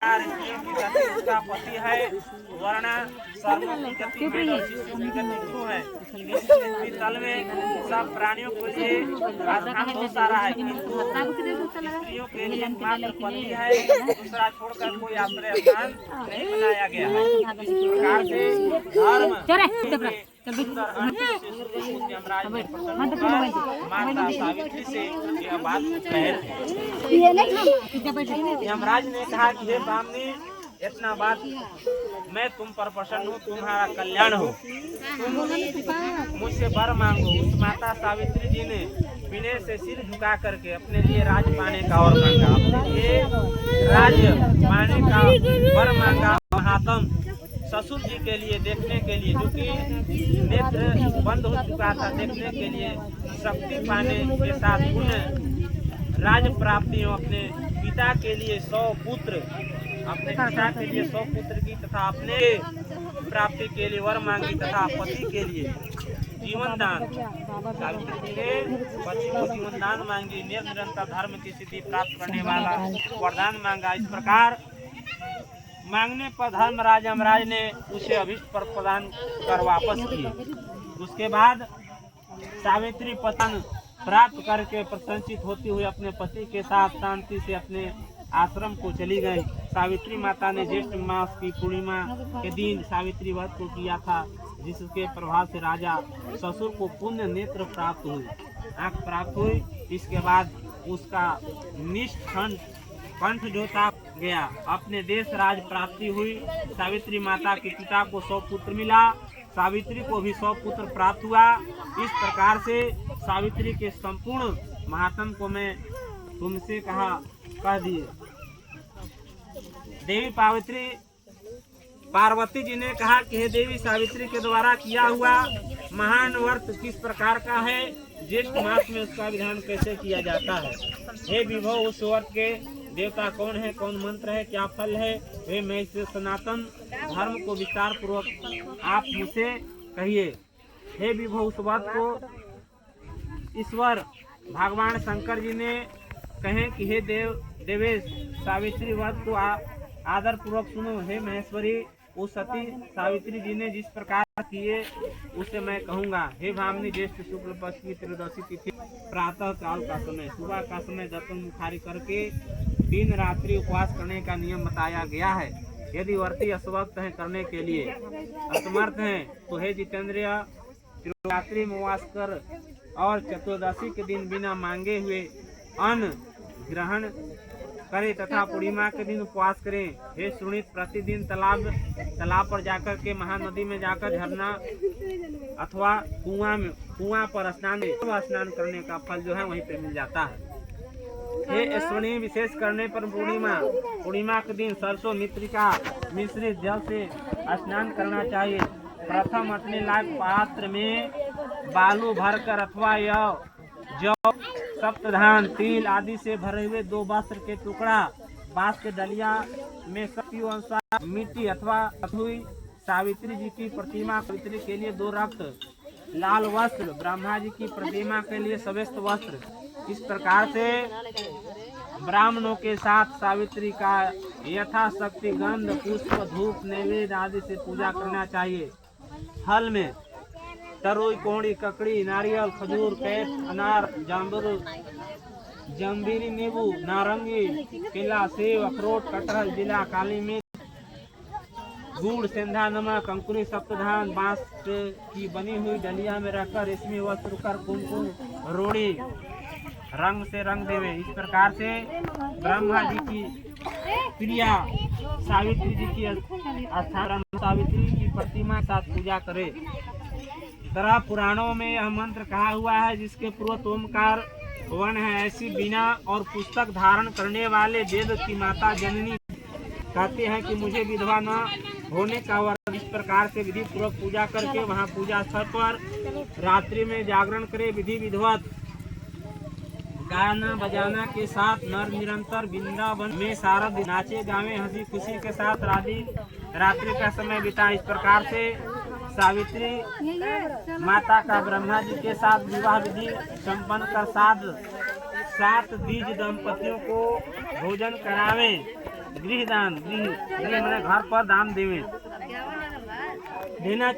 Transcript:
उसका पति है वर्ण सर्व की गति में और शिशु की गति गुरु है। इस पृथ्वी तल में सब प्राणियों के लिए स्थान बहुत सारा है, किंतु स्त्रियों के लिए मात्र पति है, दूसरा छोड़कर कोई आश्रय स्थान नहीं बनाया गया है। इस प्रकार से धर्म सुंदर यमराज ने प्रसन्न होकर माता सावित्री से यह बात कहे। यमराज ने कहा कि हे ब्राह्मणी, इतना बात मैं तुम पर प्रसन्न हूँ, तुम्हारा कल्याण हो, तुम मुझसे वर मांगो। उस माता सावित्री जी ने विनय से सिर झुका करके अपने लिए राज पाने का वर मांगा, अपने लिए राज पाने का वर मांगा। महात्म ससुर जी के लिए देखने के लिए, जो कि नेत्र बंद हो चुका था, देखने के लिए शक्ति पाने के साथ पुण्य राज प्राप्तियों, अपने पिता के लिए 100 पुत्र, अपने पिता के लिए 100 पुत्र की तथा अपने प्राप्ति के लिए वर मांगी तथा पति के लिए जीवन दान, सावित्री जी ने पति को जीवन दान मांगी, निरंतर धर्म की सिद्धि प्राप्त करने वाला वरदान मांगा। इस प्रकार मांगने पर धर्मराज यमराज ने उसे अभीष्ट पर प्रदान कर वापस किए। उसके बाद सावित्री पतन प्राप्त करके प्रसन्नचित होती हुई अपने पति के साथ शांति से अपने आश्रम को चली गई। सावित्री माता ने ज्येष्ठ मास की पूर्णिमा के दिन सावित्री व्रत को किया था, जिसके प्रभाव से राजा ससुर को पुण्य नेत्र प्राप्त हुई, आँख प्राप्त हुई। इसके बाद उसका निष्ठंड कंठ जोता गया, अपने देश राज प्राप्ति हुई। सावित्री माता के पिता को 100 पुत्र मिला, सावित्री को भी 100 पुत्र प्राप्त हुआ। इस प्रकार से सावित्री के संपूर्ण महात्म को मैं तुमसे कह दिए। देवी पार्वती जी ने कहा कि हे देवी, सावित्री के द्वारा किया हुआ महान व्रत किस प्रकार का है, ज्येष्ठ मास में उसका विधान कैसे किया जाता है। हे विभो, उस व्रत के देवता कौन है, कौन मंत्र है, क्या फल है, वे मैं इस सनातन धर्म को विस्तार पूर्वक आप मुझसे कहिए। हे विभो, उस व्रत को ईश्वर भगवान शंकर जी ने कहे कि हे देवेश, सावित्री व्रत को आदर पूर्वक सुनो। हे महेश्वरी, उस सती सावित्री जी ने जिस प्रकार किए उसे मैं कहूँगा। हे भामिनी, ज्येष्ठ शुक्ल पक्ष की त्रयोदशी तिथि प्रातः काल का समय, सुबह का समय दर्पण मुखारी करके दिन रात्रि उपवास करने का नियम बताया गया है। यदि व्रती अस्वस्थ हैं करने के लिए असमर्थ हैं तो हे जितेंद्रिय, त्रिरात्रि में उपवास कर और चतुर्दशी के दिन बिना मांगे हुए अन्न ग्रहण करें तथा पूर्णिमा के दिन उपवास करें। हे सुनित, प्रतिदिन तालाब पर जाकर के महानदी में जाकर झरना अथवा कुआं पर स्नान करने का फल जो है वहीं पे मिल जाता है। हे ऐश्वर्य, विशेष करने पर पूर्णिमा के दिन सरसों मित्रिका मिश्रित जल से स्नान करना चाहिए। प्रथम अपने लायक पात्र में बालू भरकर अथवा जौ, सप्तधान, तिल आदि से भरे हुए 2 वस्त्र के टुकड़ा, बांस के डलिया में शक्ति अनुसार मिट्टी अथवा हुई सावित्री जी की प्रतिमा, सावित्री के लिए 2 रक्त लाल वस्त्र, ब्रह्मा जी की प्रतिमा के लिए श्वेत वस्त्र। इस प्रकार से ब्राह्मणों के साथ सावित्री का यथाशक्ति गंध, पुष्प, धूप, नैवेद्य आदि से पूजा करना चाहिए। फल में तरोई, कोहड़ी, ककड़ी, नारियल, खजूर, कैथ, अनार, जामुन, जम्बीरी, नींबू, नारंगी, केला, सेब, अखरोट, कटहल, जिला, काली मिर्च, गुड़, सेंधा नमक, अंकुरी सप्तधान, बांस की बनी हुई डलिया में रखकर रेशमी वस्त्र कर कुमकुम रोड़ी रंग से रंग देवे। इस प्रकार से ब्रह्मा जी की प्रिया सावित्री जी की अर्थात सावित्री की प्रतिमा के साथ पूजा करे। तरह पुराणों में यह मंत्र कहा हुआ है, जिसके पूर्व ओमकार वन है। ऐसी बिना और पुस्तक धारण करने वाले वेद की माता जननी कहते हैं कि मुझे विधवा न होने का वर। इस प्रकार से विधि पूर्वक पूजा करके वहां पूजा स्थल पर रात्रि में जागरण करे। विधि विधवत गाना बजाना के साथ नर निरंतर वृंदावन में सारा दिन नाचे गावे, हंसी खुशी के साथ रात्रि का समय बिता। इस प्रकार से सावित्री माता का ब्रह्मा जी के साथ विवाह विधि संपन्न कर 7 द्विज दंपतियों को भोजन करावे। गृह दान, गृह गृह मैंने घर पर दान देवे देना